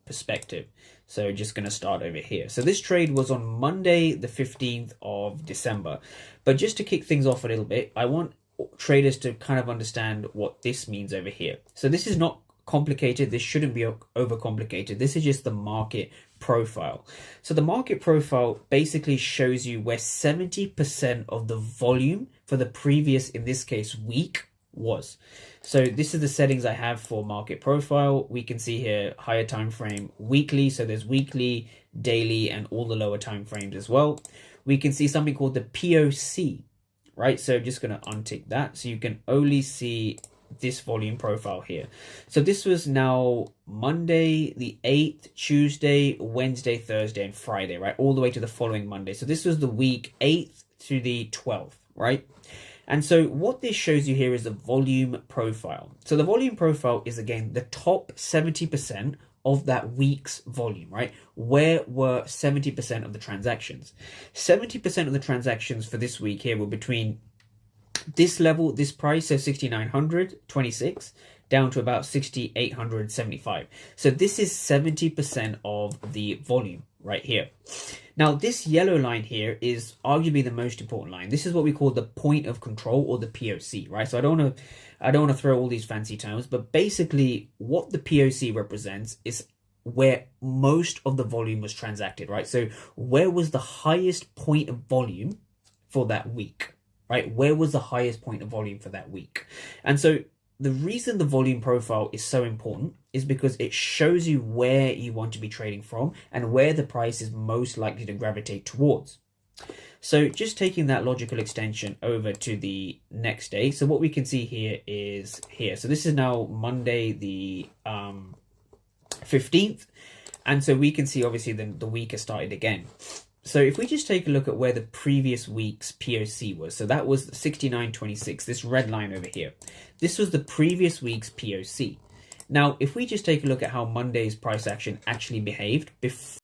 perspective. So just going to start over here. So this trade was on Monday, the 15th of December. But just to kick things off a little bit, I want traders to kind of understand what this means over here. So this is not complicated. This shouldn't be overcomplicated. This is just the market profile. So the market profile basically shows you where 70% of the volume for the previous, in this case, week was. So this is the settings I have for market profile. We can see here higher time frame, weekly. So there's weekly, daily, and all the lower time frames as well. We can see something called the POC, right? So I'm just going to untick that. So you can only see this volume profile here. So this was now Monday the 8th, Tuesday, Wednesday, Thursday, and Friday, right? All the way to the following Monday. So this was the week 8th to the 12th, right? And so what this shows you here is the volume profile. So the volume profile is, again, the top 70% of that week's volume, right? Where were 70% of the transactions? 70% of the transactions for this week here were between this level, this price, so 6,926, down to about 6,875. So this is 70% of the volume right here. Now, this yellow line here is arguably the most important line. This is what we call the point of control, or the POC, right? So I don't want to throw all these fancy terms, but basically what the POC represents is where most of the volume was transacted, right? So where was the highest point of volume for that week, right? Where was the highest point of volume for that week? And so the reason the volume profile is so important is because it shows you where you want to be trading from and where the price is most likely to gravitate towards. So just taking that logical extension over to the next day. So what we can see here is here. So this is now Monday the 15th. And so we can see obviously the week has started again. So if we just take a look at where the previous week's POC was, so that was 69.26, this red line over here. This was the previous week's POC. Now, if we just take a look at how Monday's price action actually behaved before